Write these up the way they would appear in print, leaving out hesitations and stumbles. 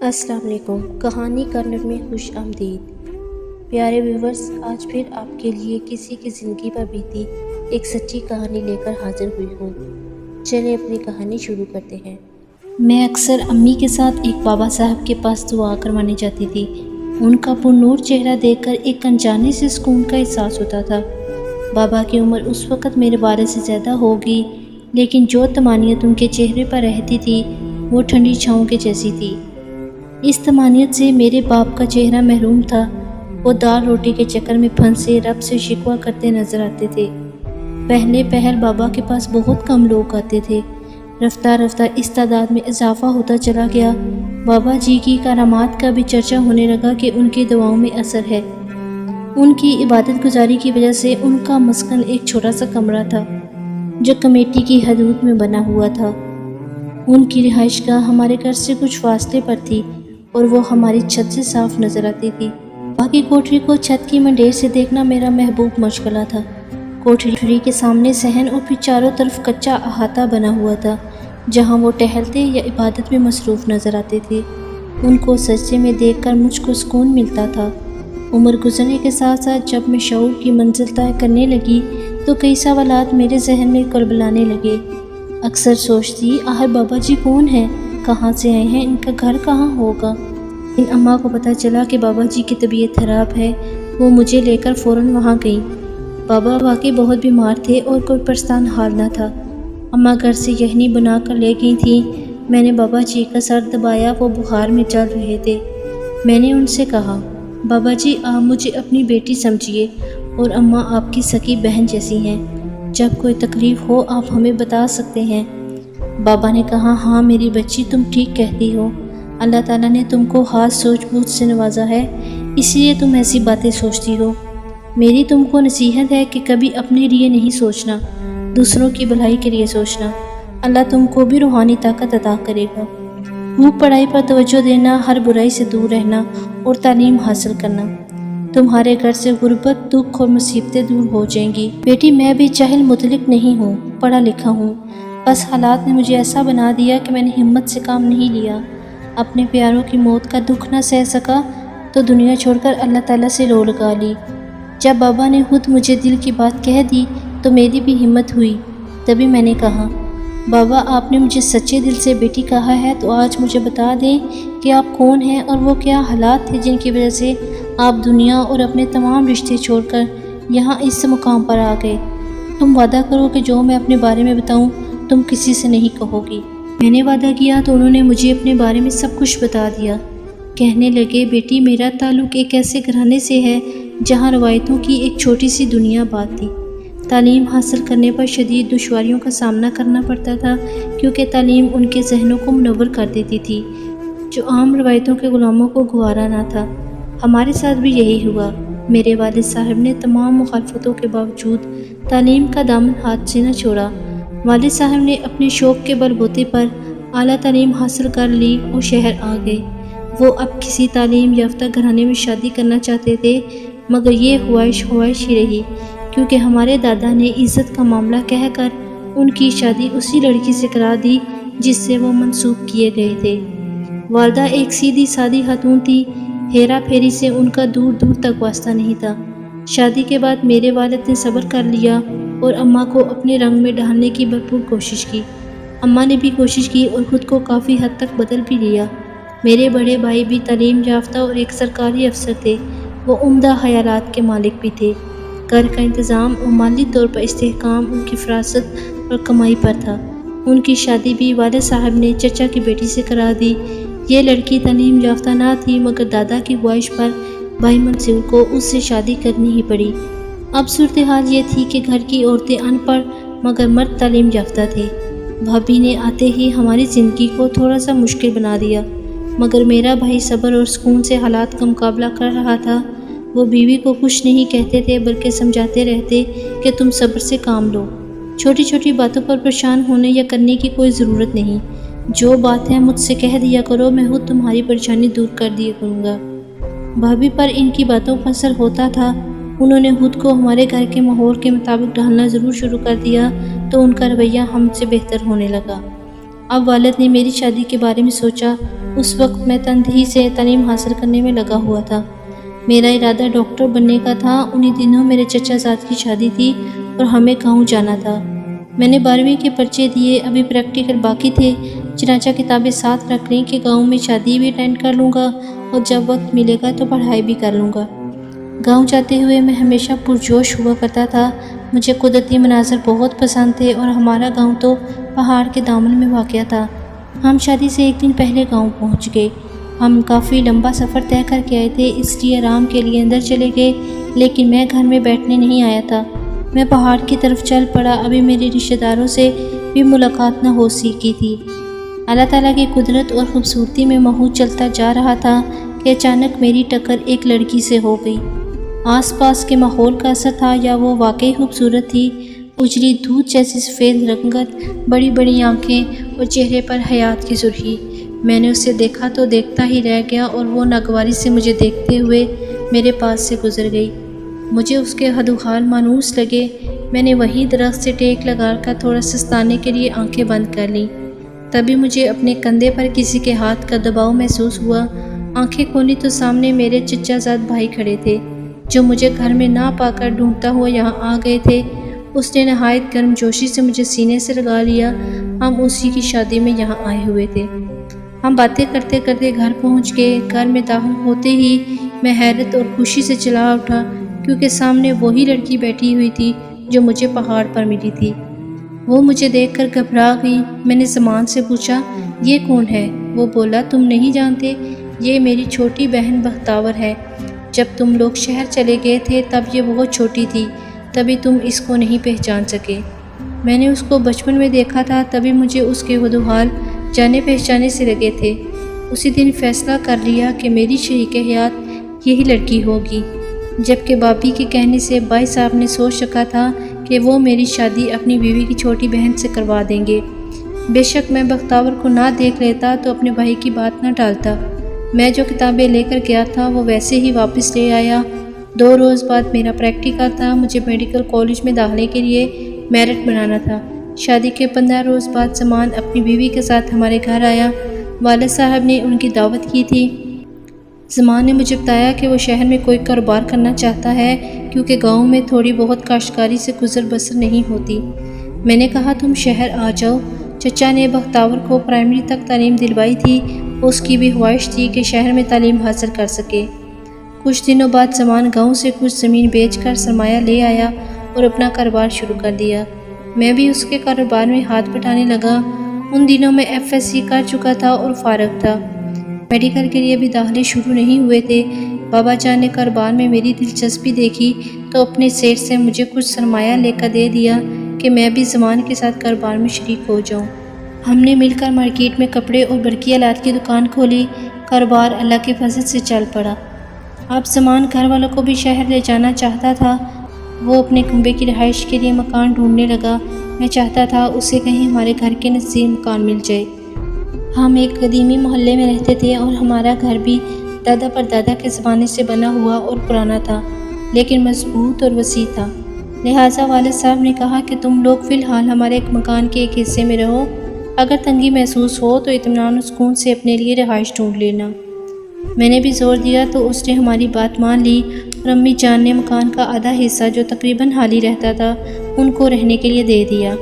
السلام علیکم۔ کہانی کارنر میں خوش آمدید۔ پیارے ویورز، آج پھر آپ کے لیے کسی کی زندگی پر بیتی ایک سچی کہانی لے کر حاضر ہوئی ہوں۔ چلیں اپنی کہانی شروع کرتے ہیں۔ میں اکثر امی کے ساتھ ایک بابا صاحب کے پاس دعا کروانے جاتی تھی۔ ان کا پرنور چہرہ دیکھ کر ایک انجانے سے سکون کا احساس ہوتا تھا۔ بابا کی عمر اس وقت میرے والد سے زیادہ ہوگی، لیکن جو طمانینت ان کے چہرے پر رہتی تھی وہ ٹھنڈی چھاؤں کے جیسی تھی۔ اس طمانینت سے میرے باپ کا چہرہ محروم تھا۔ وہ دال روٹی کے چکر میں پھنسے رب سے شکوہ کرتے نظر آتے تھے۔ پہلے پہل بابا کے پاس بہت کم لوگ آتے تھے۔ رفتہ رفتہ اس تعداد میں اضافہ ہوتا چلا گیا۔ بابا جی کی کرامات کا بھی چرچا ہونے لگا کہ ان کی دعاؤں میں اثر ہے۔ ان کی عبادت گزاری کی وجہ سے ان کا مسکن ایک چھوٹا سا کمرہ تھا جو کمیٹی کی حدود میں بنا ہوا تھا۔ ان کی رہائش گاہ ہمارے گھر سے کچھ فاصلے پر تھی اور وہ ہماری چھت سے صاف نظر آتی تھی۔ باقی کوٹری کو چھت کی منڈیر سے دیکھنا میرا محبوب مشغلہ تھا۔ کوٹری کے سامنے صحن اور پھر چاروں طرف کچا احاطہ بنا ہوا تھا جہاں وہ ٹہلتے یا عبادت میں مصروف نظر آتے تھے۔ ان کو سجدے میں دیکھ کر مجھ کو سکون ملتا تھا۔ عمر گزرنے کے ساتھ ساتھ جب میں شعور کی منزل طے کرنے لگی تو کئی سوالات میرے ذہن میں کلبلانے لگے۔ اکثر سوچتی، آخر بابا جی کون ہیں، کہاں سے آئے ہیں، ان کا گھر کہاں ہوگا۔ ان اماں کو پتہ چلا کہ بابا جی کی طبیعت خراب ہے۔ وہ مجھے لے کر فوراً وہاں گئیں۔ بابا واقعی بہت بیمار تھے اور کوئی پرستان حال نہ تھا۔ اماں گھر سے یخنی بنا کر لے گئی تھیں۔ میں نے بابا جی کا سر دبایا، وہ بخار میں چل رہے تھے۔ میں نے ان سے کہا، بابا جی آپ مجھے اپنی بیٹی سمجھیے اور اماں آپ کی سکی بہن جیسی ہیں۔ جب کوئی تکلیف ہو آپ ہمیں بتا سکتے ہیں۔ بابا نے کہا، ہاں میری بچی، تم ٹھیک کہتی ہو۔ اللہ تعالیٰ نے تم کو خاص سوچ بوجھ سے نوازا ہے، اس لیے تم ایسی باتیں سوچتی ہو۔ میری تم کو نصیحت ہے کہ کبھی اپنے لیے نہیں سوچنا، دوسروں کی بھلائی کے لیے سوچنا۔ اللہ تم کو بھی روحانی طاقت عطا کرے گا۔ خوب پڑھائی پر توجہ دینا، ہر برائی سے دور رہنا اور تعلیم حاصل کرنا۔ تمہارے گھر سے غربت، دکھ اور مصیبتیں دور ہو جائیں گی۔ بیٹی میں بھی جاہل مطلق نہیں ہوں، پڑھا لکھا ہوں، بس حالات نے مجھے ایسا بنا دیا کہ میں نے ہمت سے کام نہیں لیا۔ اپنے پیاروں کی موت کا دکھ نہ سہ سکا تو دنیا چھوڑ کر اللہ تعالیٰ سے لو لگا لی۔ جب بابا نے خود مجھے دل کی بات کہہ دی تو میری بھی ہمت ہوئی۔ تبھی میں نے کہا، بابا آپ نے مجھے سچے دل سے بیٹی کہا ہے تو آج مجھے بتا دیں کہ آپ کون ہیں اور وہ کیا حالات تھے جن کی وجہ سے آپ دنیا اور اپنے تمام رشتے چھوڑ کر یہاں اس مقام پر آ گئے۔ تم وعدہ کرو کہ جو میں اپنے بارے میں بتاؤں تم کسی سے نہیں کہو گی۔ میں نے وعدہ کیا تو انہوں نے مجھے اپنے بارے میں سب کچھ بتا دیا۔ کہنے لگے، بیٹی میرا تعلق ایک ایسے گھرانے سے ہے جہاں روایتوں کی ایک چھوٹی سی دنیا بات تھی۔ تعلیم حاصل کرنے پر شدید دشواریوں کا سامنا کرنا پڑتا تھا کیونکہ تعلیم ان کے ذہنوں کو منور کر دیتی تھی جو عام روایتوں کے غلاموں کو گوارا نہ تھا۔ ہمارے ساتھ بھی یہی ہوا۔ میرے والد صاحب نے تمام مخالفتوں کے باوجود تعلیم کا دامن ہاتھ سے نہ چھوڑا۔ والد صاحب نے اپنے شوق کے بل بوتے پر اعلیٰ تعلیم حاصل کر لی اور شہر آ گئے۔ وہ اب کسی تعلیم یافتہ گھرانے میں شادی کرنا چاہتے تھے، مگر یہ خواہش ہی رہی کیونکہ ہمارے دادا نے عزت کا معاملہ کہہ کر ان کی شادی اسی لڑکی سے کرا دی جس سے وہ منسوب کیے گئے تھے۔ والدہ ایک سیدھی سادی خاتون تھی، ہیرا پھیری سے ان کا دور دور تک واسطہ نہیں تھا۔ شادی کے بعد میرے والد نے صبر کر لیا اور اماں کو اپنے رنگ میں ڈھالنے کی بھرپور کوشش کی۔ اماں نے بھی کوشش کی اور خود کو کافی حد تک بدل بھی لیا۔ میرے بڑے بھائی بھی تعلیم یافتہ اور ایک سرکاری افسر تھے۔ وہ عمدہ خیالات کے مالک بھی تھے۔ گھر کا انتظام اور مالی طور پر استحکام ان کی فراست اور کمائی پر تھا۔ ان کی شادی بھی والد صاحب نے چچا کی بیٹی سے کرا دی۔ یہ لڑکی تعلیم یافتہ نہ تھی مگر دادا کی خواہش پر بھائی منصور کو اس سے شادی کرنی ہی پڑی۔ اب صورتحال یہ تھی کہ گھر کی عورتیں ان پڑھ مگر مرد تعلیم یافتہ تھے۔ بھابھی نے آتے ہی ہماری زندگی کو تھوڑا سا مشکل بنا دیا، مگر میرا بھائی صبر اور سکون سے حالات کا مقابلہ کر رہا تھا۔ وہ بیوی کو کچھ نہیں کہتے تھے بلکہ سمجھاتے رہتے کہ تم صبر سے کام لو، چھوٹی چھوٹی باتوں پر پریشان ہونے یا کرنے کی کوئی ضرورت نہیں، جو بات ہے مجھ سے کہہ دیا کرو، میں خود تمہاری پریشانی دور کر دیا کروں گا۔ بھابھی پر ان کی باتوں کا اثر ہوتا تھا۔ انہوں نے خود کو ہمارے گھر کے ماحول کے مطابق ڈھالنا ضرور شروع کر دیا تو ان کا رویہ ہم سے بہتر ہونے لگا۔ اب والد نے میری شادی کے بارے میں سوچا۔ اس وقت میں تندہی سے تعلیم حاصل کرنے میں لگا ہوا تھا۔ میرا ارادہ ڈاکٹر بننے کا تھا۔ انہی دنوں میرے چچا زاد کی شادی تھی اور ہمیں گاؤں جانا تھا۔ میں نے 12ویں کے پرچے دیے، ابھی پریکٹیکل باقی تھے، چنانچہ کتابیں ساتھ رکھ لیں کہ گاؤں میں شادی بھی اٹینڈ کر لوں گا اور جب وقت ملے گا تو پڑھائی بھی کر لوں گا۔ گاؤں جاتے ہوئے میں ہمیشہ پرجوش ہوا کرتا تھا۔ مجھے قدرتی مناظر بہت پسند تھے اور ہمارا گاؤں تو پہاڑ کے دامن میں واقع تھا۔ ہم شادی سے ایک دن پہلے گاؤں پہنچ گئے۔ ہم کافی لمبا سفر طے کر کے آئے تھے، اس لیے آرام کے لیے اندر چلے گئے، لیکن میں گھر میں بیٹھنے نہیں آیا تھا۔ میں پہاڑ کی طرف چل پڑا۔ ابھی میرے رشتہ داروں سے بھی ملاقات نہ ہو سکی تھی۔ اللہ تعالیٰ کی قدرت اور خوبصورتی میں محو چلتا جا رہا تھا کہ اچانک میری ٹکر ایک لڑکی سے ہو گئی۔ آس پاس کے ماحول کا اثر تھا یا وہ واقعی خوبصورت تھی؟ اجلی دودھ جیسی سفید رنگت، بڑی بڑی آنکھیں اور چہرے پر حیات کی سرخی۔ میں نے اسے دیکھا تو دیکھتا ہی رہ گیا اور وہ ناگواری سے مجھے دیکھتے ہوئے میرے پاس سے گزر گئی۔ مجھے اس کے حد و حال مانوس لگے۔ میں نے وہیں درخت سے ٹیک لگا کر تھوڑا سستانے کے لیے آنکھیں بند کر لیں۔ تبھی مجھے اپنے کندھے پر کسی کے ہاتھ کا دباؤ محسوس ہوا۔ آنکھیں کھولی تو سامنے میرے چچا زاد بھائی کھڑے تھے، جو مجھے گھر میں نہ پا کر ڈھونڈتا ہوا یہاں آ گئے تھے۔ اس نے نہایت گرم جوشی سے مجھے سینے سے لگا لیا۔ ہم اسی کی شادی میں یہاں آئے ہوئے تھے۔ ہم باتیں کرتے کرتے گھر پہنچ گئے۔ گھر میں داخل ہوتے ہی میں حیرت اور خوشی سے چلا اٹھا، کیونکہ سامنے وہی لڑکی بیٹھی ہوئی تھی جو مجھے پہاڑ پر ملی تھی۔ وہ مجھے دیکھ کر گھبرا گئی۔ میں نے زمان سے پوچھا، یہ کون ہے؟ وہ بولا، تم نہیں جانتے؟ یہ میری چھوٹی بہن بختاور ہے۔ جب تم لوگ شہر چلے گئے تھے تب یہ بہت چھوٹی تھی، تبھی تم اس کو نہیں پہچان سکے۔ میں نے اس کو بچپن میں دیکھا تھا، تبھی مجھے اس کے حد و حال جانے پہچانے سے لگے تھے۔ اسی دن فیصلہ کر لیا کہ میری شریک حیات یہی لڑکی ہوگی، جبکہ بابی کے کہنے سے بھائی صاحب نے سوچ رکھا تھا کہ وہ میری شادی اپنی بیوی کی چھوٹی بہن سے کروا دیں گے۔ بے شک میں بختاور کو نہ دیکھ لیتا تو اپنے بھائی کی بات نہ ٹالتا۔ میں جو کتابیں لے کر گیا تھا وہ ویسے ہی واپس لے آیا۔ 2 روز بعد میرا پریکٹیکل تھا۔ مجھے میڈیکل کالج میں داخلے کے لیے میرٹ بنانا تھا۔ شادی کے 15 روز بعد زمان اپنی بیوی کے ساتھ ہمارے گھر آیا۔ والد صاحب نے ان کی دعوت کی تھی۔ زمان نے مجھے بتایا کہ وہ شہر میں کوئی کاروبار کرنا چاہتا ہے، کیونکہ گاؤں میں تھوڑی بہت کاشتکاری سے گزر بسر نہیں ہوتی۔ میں نے کہا، تم شہر آ جاؤ۔ چچا نے بختاور کو پرائمری تک تعلیم دلوائی تھی، اس کی بھی خواہش تھی کہ شہر میں تعلیم حاصل کر سکے۔ کچھ دنوں بعد زمان گاؤں سے کچھ زمین بیچ کر سرمایہ لے آیا اور اپنا کاروبار شروع کر دیا۔ میں بھی اس کے کاروبار میں ہاتھ بٹانے لگا۔ ان دنوں میں FSC کر چکا تھا اور فارغ تھا۔ میڈیکل کے لیے بھی داخلے شروع نہیں ہوئے تھے۔ بابا جان نے کاروبار میں میری دلچسپی دیکھی تو اپنے سیٹ سے مجھے کچھ سرمایہ لے کر دے دیا کہ میں بھی زمان کے ساتھ کاروبار میں شریک ہو جاؤں۔ ہم نے مل کر مارکیٹ میں کپڑے اور برقی آلات کی دکان کھولی۔ کاروبار اللہ کے فضل سے چل پڑا۔ اب زمان گھر والوں کو بھی شہر لے جانا چاہتا تھا۔ وہ اپنے کنبے کی رہائش کے لیے مکان ڈھونڈنے لگا۔ میں چاہتا تھا اسے کہیں ہمارے گھر کے نزدیک مکان مل جائے۔ ہم ایک قدیمی محلے میں رہتے تھے اور ہمارا گھر بھی دادا پر دادا کے زمانے سے بنا ہوا اور پرانا تھا، لیکن مضبوط اور وسیع تھا۔ لہٰذا والد صاحب نے کہا کہ تم لوگ فی الحال ہمارے ایک مکان کے ایک حصے میں رہو، اگر تنگی محسوس ہو تو اطمینان و سکون سے اپنے لیے رہائش ڈھونڈ لینا۔ میں نے بھی زور دیا تو اس نے ہماری بات مان لی اور امی جان نے مکان کا آدھا حصہ جو تقریباً خالی رہتا تھا ان کو رہنے کے لیے دے دیا۔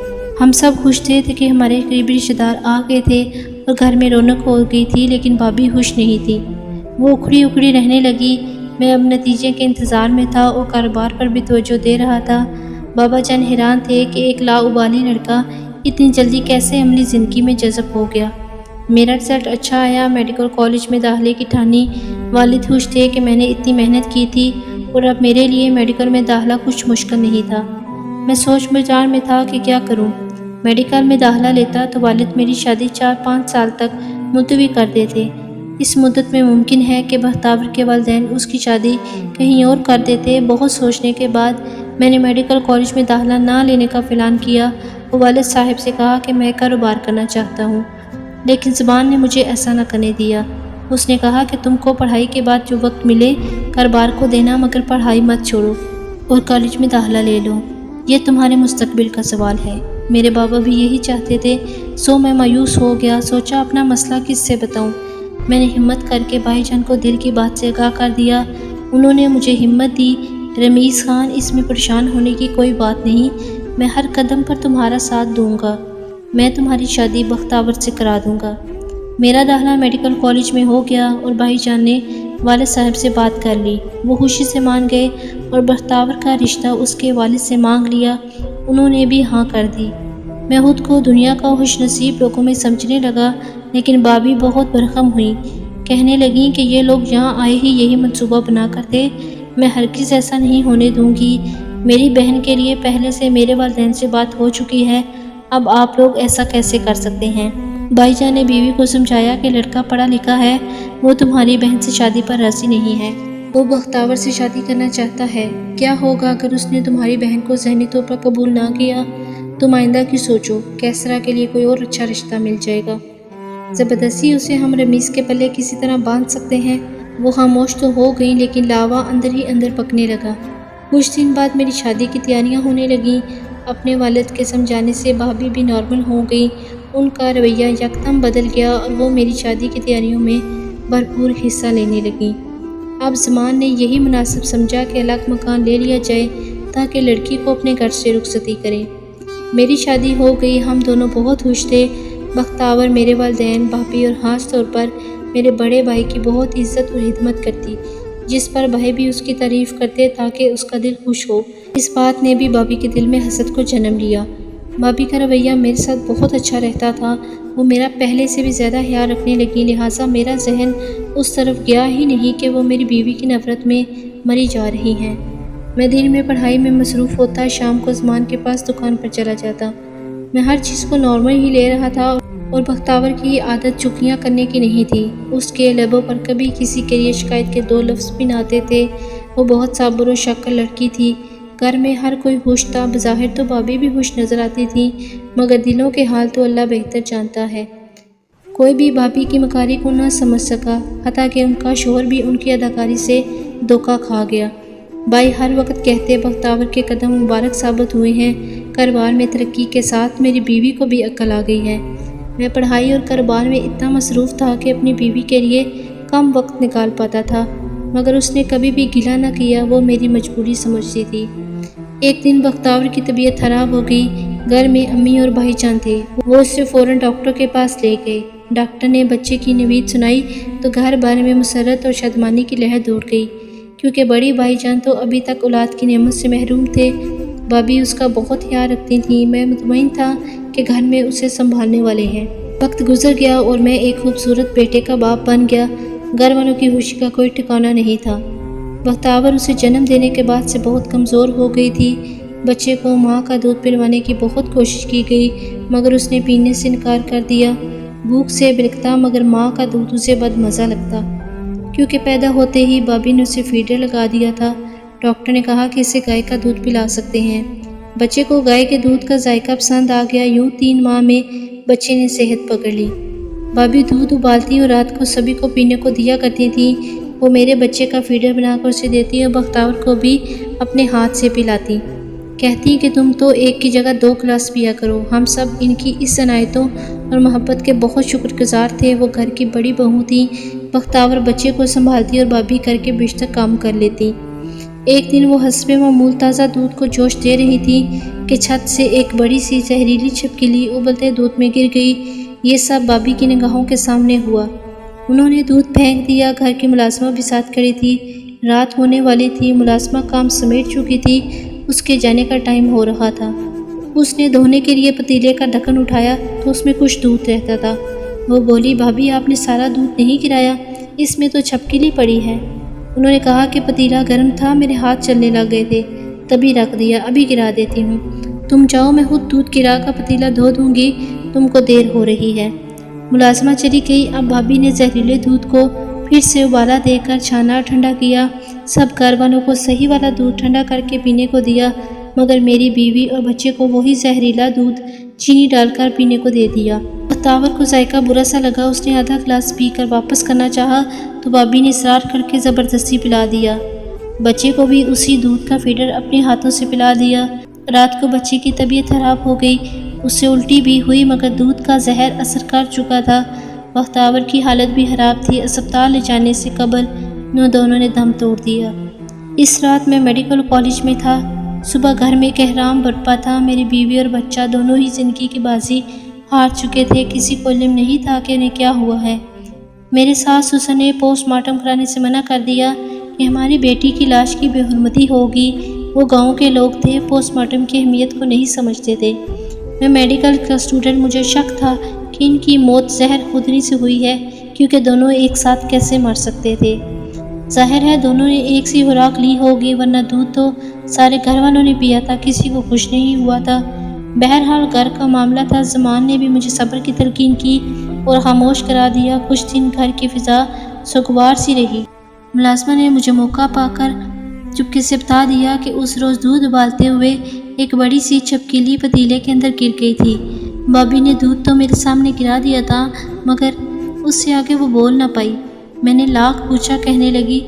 ہم سب خوش تھے کہ ہمارے قریبی رشتہ دار آ گئے تھے اور گھر میں رونق ہو گئی تھی، لیکن بابی خوش نہیں تھی۔ وہ اکھڑی اکھڑی رہنے لگی۔ میں اب نتیجے کے انتظار میں تھا اور کاروبار پر بھی توجہ دے رہا تھا۔ بابا جان حیران تھے کہ ایک لاابالی لڑکا اتنی جلدی کیسے عملی زندگی میں جذب ہو گیا۔ میرا رزلٹ اچھا آیا، میڈیکل کالج میں داخلے کی ٹھانی۔ والد خوش تھے کہ میں نے اتنی محنت کی تھی اور اب میرے لیے میڈیکل میں داخلہ کچھ مشکل نہیں تھا۔ میں سوچ بچار میں تھا کہ کیا کروں۔ میڈیکل میں داخلہ لیتا تو والد میری شادی 4-5 سال تک ملتوی کر دیتے۔ اس مدت میں ممکن ہے کہ بختاور کے والدین اس کی شادی کہیں اور کر دیتے۔ بہت سوچنے کے بعد میں نے میڈیکل کالج میں داخلہ نہ لینے کا اعلان کیا اور والد صاحب سے کہا کہ میں کاروبار کرنا چاہتا ہوں، لیکن زبان نے مجھے ایسا نہ کرنے دیا۔ اس نے کہا کہ تم کو پڑھائی کے بعد جو وقت ملے کاروبار کو دینا، مگر پڑھائی مت چھوڑو اور کالج میں داخلہ لے لو، یہ تمہارے مستقبل کا سوال ہے۔ میرے بابا بھی یہی چاہتے تھے، سو میں مایوس ہو گیا، سوچا اپنا مسئلہ کس سے بتاؤں۔ میں نے ہمت کر کے بھائی جان کو دل کی بات سے آگاہ کر دیا۔ انہوں نے مجھے ہمت دی، رمیز خان، اس میں پریشان ہونے کی کوئی بات نہیں، میں ہر قدم پر تمہارا ساتھ دوں گا، میں تمہاری شادی بختاور سے کرا دوں گا۔ میرا داخلہ میڈیکل کالج میں ہو گیا اور بھائی جان نے والد صاحب سے بات کر لی، وہ خوشی سے مان گئے اور بختاور کا رشتہ اس کے والد سے مانگ لیا، انہوں نے بھی ہاں کر دی۔ میں خود کو دنیا کا خوش نصیب لوگوں میں سمجھنے لگا، لیکن بھابھی بہت برہم ہوئیں، کہنے لگیں کہ یہ لوگ یہاں آئے ہی یہی منصوبہ بنا کر تھے، میں ہرگز ایسا نہیں ہونے دوں گی، میری بہن کے لیے پہلے سے میرے والدین سے بات ہو چکی ہے، اب آپ لوگ ایسا کیسے کر سکتے ہیں؟ بھائی جان نے بیوی کو سمجھایا کہ لڑکا پڑھا لکھا ہے، وہ تمہاری بہن سے شادی پر راضی نہیں ہے، وہ بختاور سے شادی کرنا چاہتا ہے، کیا ہوگا اگر اس نے تمہاری بہن کو ذہنی طور پر قبول نہ کیا؟ تم آئندہ کی سوچو، کیسرا کے لیے کوئی اور اچھا رشتہ مل جائے گا، زبردستی اسے ہم رمیز کے پلے کسی طرح باندھ سکتے ہیں۔ وہ خاموش تو ہو گئی، لیکن لاوا اندر ہی اندر پکنے لگا۔ کچھ دن بعد میری شادی کی تیاریاں ہونے لگیں، اپنے والد کے سمجھانے سے بھابھی بھی نارمل ہو گئی، ان کا رویہ یکدم بدل گیا اور وہ میری شادی کی تیاریوں میں بھرپور حصہ لینے لگیں۔ اب زمان نے یہی مناسب سمجھا کہ الگ مکان لے لیا جائے تاکہ لڑکی کو اپنے گھر سے رخصتی کریں۔ میری شادی ہو گئی، ہم دونوں بہت خوش تھے، بختاور میرے والدین، بھابھی اور خاص طور پر میرے بڑے بھائی کی بہت عزت اور خدمت کرتی، جس پر بھائی بھی اس کی تعریف کرتے تاکہ اس کا دل خوش ہو۔ اس بات نے بھی بھابھی کے دل میں حسد کو جنم لیا۔ بھابھی کا رویہ میرے ساتھ بہت اچھا رہتا تھا، وہ میرا پہلے سے بھی زیادہ خیال رکھنے لگی، لہٰذا میرا ذہن اس طرف گیا ہی نہیں کہ وہ میری بیوی کی نفرت میں مری جا رہی ہیں۔ میں دن میں پڑھائی میں مصروف ہوتا، شام کو زمان کے پاس دکان پر چلا جاتا، میں ہر چیز کو نارمل ہی لے رہا تھا اور بختاور کی عادت چغلیاں کرنے کی نہیں تھی، اس کے لبوں پر کبھی کسی کے لیے شکایت کے دو لفظ بھی نہ آتے تھے، وہ بہت صابر و شکر لڑکی تھی، گھر میں ہر کوئی خوش تھا، بظاہر تو بھابھی بھی خوش نظر آتی تھی، مگر دلوں کے حال تو اللہ بہتر جانتا ہے۔ کوئی بھی بھابھی کی مکاری کو نہ سمجھ سکا، حتیٰ کہ ان کا شوہر بھی ان کی اداکاری سے دھوکہ کھا گیا۔ بھائی ہر وقت کہتے بختاور کے قدم مبارک ثابت ہوئے ہیں، کاروبار میں ترقی کے ساتھ میری بیوی کو بھی عقل آ گئی ہے۔ میں پڑھائی اور کاروبار میں اتنا مصروف تھا کہ اپنی بیوی کے لیے کم وقت نکال پاتا تھا، مگر اس نے کبھی بھی گلہ نہ کیا، وہ میری مجبوری سمجھتی تھی۔ ایک دن بختاور کی طبیعت خراب ہو گئی، گھر میں امی اور بھائی جان تھے، وہ اسے فوراً ڈاکٹر کے پاس لے گئے۔ ڈاکٹر نے بچے کی نوید سنائی تو گھر بھر میں مسرت اور شادمانی کی لہر دوڑ گئی، کیونکہ بڑی بھائی جان تو ابھی تک اولاد کی نعمت سے محروم تھے، بھابھی اس کا بہت خیال رکھتی تھیں، میں مطمئن تھا کہ گھر میں اسے سنبھالنے والے ہیں۔ وقت گزر گیا اور میں ایک خوبصورت بیٹے کا باپ بن گیا، گھر والوں کی خوشی کا کوئی ٹھکانہ نہیں تھا۔ بختاور اسے جنم دینے کے بعد سے بہت کمزور ہو گئی تھی، بچے کو ماں کا دودھ پلوانے کی بہت کوشش کی گئی، مگر اس نے پینے سے انکار کر دیا، بھوک سے بلکتا، مگر ماں کا دودھ اسے بد مزہ لگتا، کیونکہ پیدا ہوتے ہی بھابھی نے اسے فیڈر لگا دیا تھا۔ ڈاکٹر نے کہا کہ اسے گائے کا دودھ پلا سکتے ہیں۔ بچے کو گائے کے دودھ کا ذائقہ پسند آ گیا، یوں 3 ماہ میں بچے نے صحت پکڑ لی۔ بھابھی دودھ ابالتی اور رات کو سبھی کو پینے کو دیا کرتی تھی، وہ میرے بچے کا فیڈر بنا کر اسے دیتی اور بختاور کو بھی اپنے ہاتھ سے پلاتی، کہتی کہ تم تو ایک کی جگہ 2 گلاس پیا کرو۔ ہم سب ان کی اس عنایتوں اور محبت کے بہت شکر گزار تھے، وہ گھر کی بڑی بہو تھی، بختاور بچے کو سنبھالتی اور بھابھی گھر کے بیشتر کام کر لیتی۔ ایک دن وہ حسب معمول تازہ دودھ کو جوش دے رہی تھی کہ چھت سے ایک بڑی سی زہریلی چھپکلی ابلتے دودھ میں گر گئی، یہ سب بھابھی کی نگاہوں کے سامنے ہوا، انہوں نے دودھ پھینک دیا۔ گھر کی ملازمہ بھی ساتھ کھڑی تھی، رات ہونے والی تھی، ملازمہ کام سمیٹ چکی تھی، اس کے جانے کا ٹائم ہو رہا تھا۔ اس نے دھونے کے لیے پتیلے کا ڈھکن اٹھایا تو اس میں کچھ دودھ رہتا تھا، وہ بولی بھابھی آپ نے سارا دودھ نہیں گرایا، اس میں تو چھپکلی پڑی ہے۔ انہوں نے کہا کہ پتیلا گرم تھا، میرے ہاتھ چلنے لگ گئے تھے، تبھی رکھ دیا، ابھی گرا دیتی ہوں، تم جاؤ میں خود دودھ گرا کر پتیلا دھو دوں گی، تم کو دیر ہو رہی ہے۔ ملازمہ چلی گئی۔ اب بھابھی نے زہریلے دودھ کو پھر سے ابالا دے کر چھانا ٹھنڈا کیا، سب گھر والوں کو صحیح والا دودھ ٹھنڈا کر کے پینے کو دیا، مگر میری بیوی اور بچے کو وہی زہریلا دودھ چینی ڈال کر پینے کو دے دیا۔ بختاور کو ذائقہ برا سا لگا، اس نے آدھا گلاس پی کر واپس کرنا چاہا تو بھابھی نے اصرار کر کے زبردستی پلا دیا، بچے کو بھی اسی دودھ کا فیڈر اپنے ہاتھوں سے پلا دیا۔ رات کو بچے کی طبیعت خراب ہو گئی، اس سے الٹی بھی ہوئی مگر دودھ کا زہر اثر کر چکا تھا۔ بختیور کی حالت بھی خراب تھی۔ اسپتال لے جانے سے قبل دونوں نے دم توڑ دیا۔ اس رات میں میڈیکل کالج میں تھا۔ صبح گھر میں کہرام برپا تھا۔ میری بیوی اور بچہ دونوں ہی زندگی کی بازی ہار چکے تھے۔ کسی کو علم نہیں تھا کہ انہیں کیا ہوا ہے۔ میرے ساس سسر نے پوسٹ مارٹم کرانے سے منع کر دیا کہ ہماری بیٹی کی لاش کی بے حرمتی ہوگی۔ وہ گاؤں کے لوگ تھے، پوسٹ مارٹم کی اہمیت کو نہیں سمجھتے تھے۔ میں میڈیکل کا اسٹوڈنٹ، مجھے شک تھا کہ ان کی موت زہر خودنی سے ہوئی ہے، کیونکہ دونوں ایک ساتھ کیسے مر سکتے تھے۔ ظاہر ہے دونوں نے ایک سی خوراک لی ہوگی، ورنہ دودھ تو سارے گھر والوں نے پیا تھا، کسی کو کچھ نہیں ہوا تھا۔ بہرحال گھر کا معاملہ تھا۔ زمان نے بھی مجھے صبر کی تلقین کی اور خاموش کرا دیا۔ کچھ دن گھر کی فضا سوگوار سی رہی۔ ملازمہ نے مجھے موقع پا کر چپکے سے بتا دیا کہ اس روز دودھ ابالتے ہوئے ایک بڑی سی چپکیلی پتیلے کے اندر گر گئی تھی۔ بابی نے دودھ تو میرے سامنے گرا دیا تھا، مگر اس سے آگے وہ بول نہ پائی۔ میں نے لاکھ پوچھا، کہنے لگی،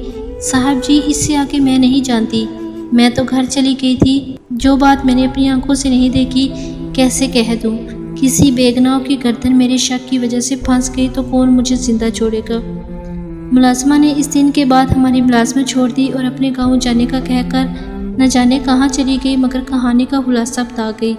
صاحب جی اس سے آگے میں نہیں جانتی، میں تو گھر چلی گئی تھی۔ جو بات میں نے اپنی آنکھوں سے نہیں دیکھی کیسے کہہ دوں؟ کسی بے گناہ کی گردن میرے شک کی وجہ سے پھنس گئی تو کون مجھے زندہ چھوڑے گا؟ ملازمہ نے اس دن کے بعد ہماری ملازمت چھوڑ دی اور اپنے گاؤں جانے کا کہہ کر نہ جانے کہاں چلی گئی، مگر کہانی کا خلاصہ بتا گئی۔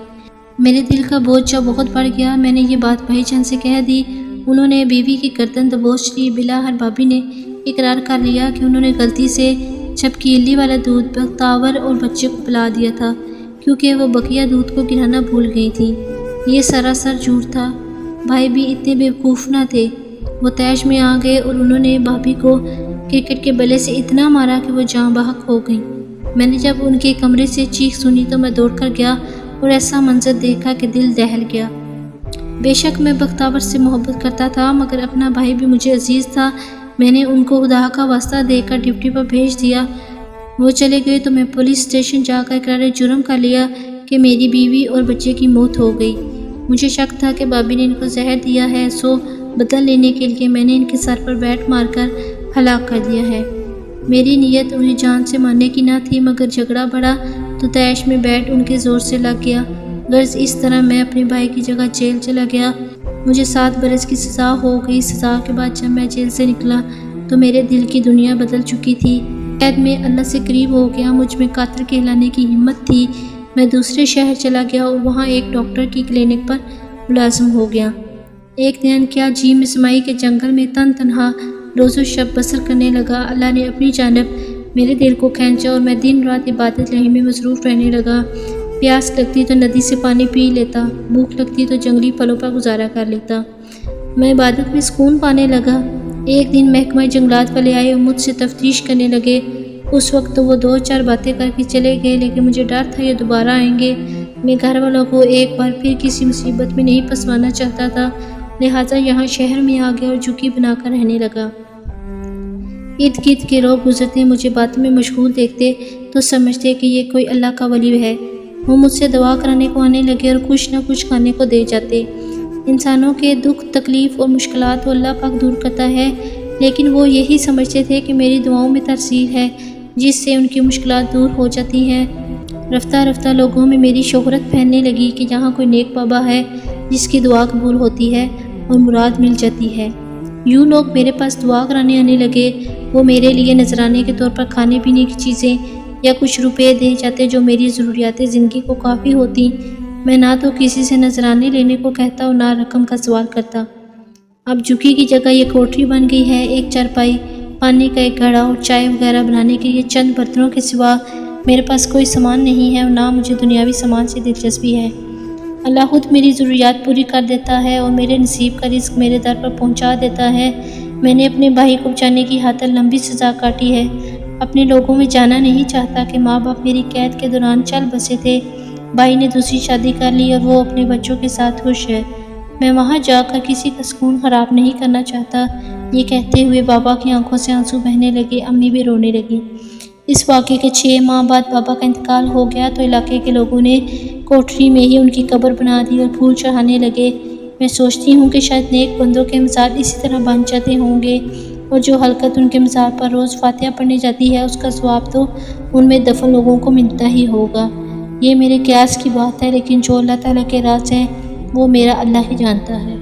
میرے دل کا بوجھ جو بہت بڑھ گیا۔ میں نے یہ بات بھائی جان سے کہہ دی۔ انہوں نے بیوی کی گردن دبوچ لی۔ بلاخر بابی نے اقرار کر لیا کہ انہوں نے غلطی سے چپکیلی والا دودھ بختیور اور بچے کو پلا دیا تھا، کیونکہ وہ بقیہ دودھ کو گرانا بھول گئی تھیں۔ یہ سراسر جھوٹ تھا۔ بھائی بھی اتنے بیوقوف نہ تھے۔ وہ طیش میں آ گئے اور انہوں نے بھابھی کو کرکٹ کے بلے سے اتنا مارا کہ وہ جاں بحق ہو گئیں۔ میں نے جب ان کے کمرے سے چیخ سنی تو میں دوڑ کر گیا اور ایسا منظر دیکھا کہ دل دہل گیا۔ بے شک میں بختیور سے محبت کرتا تھا، مگر اپنا بھائی بھی مجھے عزیز تھا۔ میں نے ان کو خدا کا واسطہ دے کر ڈیوٹی پر بھیج دیا۔ وہ چلے گئے تو میں پولیس اسٹیشن جا کر اقرار جرم کر لیا کہ میری بیوی اور بچے کی موت ہو گئی۔ مجھے شک تھا کہ بابی نے ان کو زہر دیا ہے، سو بدل لینے کے لیے میں نے ان کے سر پر بیٹ مار کر ہلاک کر دیا ہے۔ میری نیت انہیں جان سے مارنے کی نہ تھی، مگر جھگڑا بڑھا تو طیش میں بیٹ ان کے زور سے لگ گیا۔ غرض اس طرح میں اپنے بھائی کی جگہ جیل چلا گیا۔ مجھے 7 برس کی سزا ہو گئی۔ سزا کے بعد جب میں جیل سے نکلا تو میرے دل کی دنیا بدل چکی تھی۔ قید میں اللہ سے قریب ہو گیا۔ مجھ میں قاتل کہلانے کی ہمت تھی۔ میں دوسرے شہر چلا گیا اور وہاں ایک ڈاکٹر کی کلینک پر ملازم ہو گیا۔ ایک دن کیا جی مسمائی کے جنگل میں تنہا روز و شب بسر کرنے لگا۔ اللہ نے اپنی جانب میرے دل کو کھینچا اور میں دن رات عبادت الہی میں مصروف رہنے لگا۔ پیاس لگتی تو ندی سے پانی پی لیتا، بھوک لگتی تو جنگلی پھلوں پر گزارا کر لیتا۔ میں عبادت میں سکون پانے لگا۔ ایک دن محکمہ جنگلات والے آئے اور مجھ سے تفتیش کرنے لگے۔ اس وقت تو وہ 2-4 باتیں کر کے چلے گئے، لیکن مجھے ڈر تھا یہ دوبارہ آئیں گے۔ میں گھر والوں کو ایک بار پھر کسی مصیبت میں نہیں پھنسوانا چاہتا تھا، لہٰذا یہاں شہر میں آ گیا اور جھکی بنا کر رہنے لگا۔ ارد گرد کے لوگ گزرتے مجھے باتوں میں مشغول دیکھتے تو سمجھتے کہ یہ کوئی اللہ کا ولی ہے۔ وہ مجھ سے دعا کرانے کو آنے لگے اور کچھ نہ کچھ کھانے کو دے جاتے۔ انسانوں کے دکھ تکلیف اور مشکلات وہ اللہ پاک دور کرتا ہے، لیکن وہ یہی سمجھتے تھے کہ میری دعاؤں میں تاثیر ہے جس سے ان کی مشکلات دور ہو جاتی ہیں۔ رفتہ رفتہ لوگوں میں میری شہرت پھیلنے لگی کہ یہاں کوئی نیک بابا ہے جس کی دعا قبول ہوتی ہے اور مراد مل جاتی ہے۔ یوں لوگ میرے پاس دعا کرانے آنے لگے۔ وہ میرے لیے نذرانے کے طور پر کھانے پینے کی چیزیں یا کچھ روپے دے جاتے جو میری ضروریات زندگی کو کافی ہوتی۔ میں نہ تو کسی سے نذرانے لینے کو کہتا اور نہ رقم کا سوال کرتا۔ اب جھکی کی جگہ یہ کوٹری بن گئی ہے، ایک چارپائی، پانی کا ایک گھڑا اور چائے وغیرہ بنانے کے لیے چند برتنوں کے سوا میرے پاس کوئی سامان نہیں ہے اور نہ مجھے دنیاوی سامان سے دلچسپی ہے۔ اللہ خود میری ضروریات پوری کر دیتا ہے اور میرے نصیب کا رزق میرے در پر پہنچا دیتا ہے۔ میں نے اپنے بھائی کو بچانے کی خاطر لمبی سزا کاٹی ہے۔ اپنے لوگوں میں جانا نہیں چاہتا کہ ماں باپ میری قید کے دوران چل بسے تھے۔ بھائی نے دوسری شادی کر لی اور وہ اپنے بچوں کے ساتھ خوش ہے۔ میں وہاں جا کر کسی کا سکون خراب نہیں کرنا چاہتا۔ یہ کہتے ہوئے بابا کی آنکھوں سے آنسو بہنے لگے، امی بھی رونے لگی۔ اس واقعے کے 6 ماہ بعد بابا کا انتقال ہو گیا تو علاقے کے لوگوں نے کوٹری میں ہی ان کی قبر بنا دی اور پھول چڑھانے لگے۔ میں سوچتی ہوں کہ شاید نیک بندوں کے مزار اسی طرح بن جاتے ہوں گے اور جو حلقت ان کے مزار پر روز فاتحہ پڑھنے جاتی ہے اس کا ثواب تو ان میں دفن لوگوں کو ملتا ہی ہوگا۔ یہ میرے قیاس کی بات ہے، لیکن جو اللہ تعالیٰ کے راز ہیں وہ میرا اللہ ہی جانتا ہے۔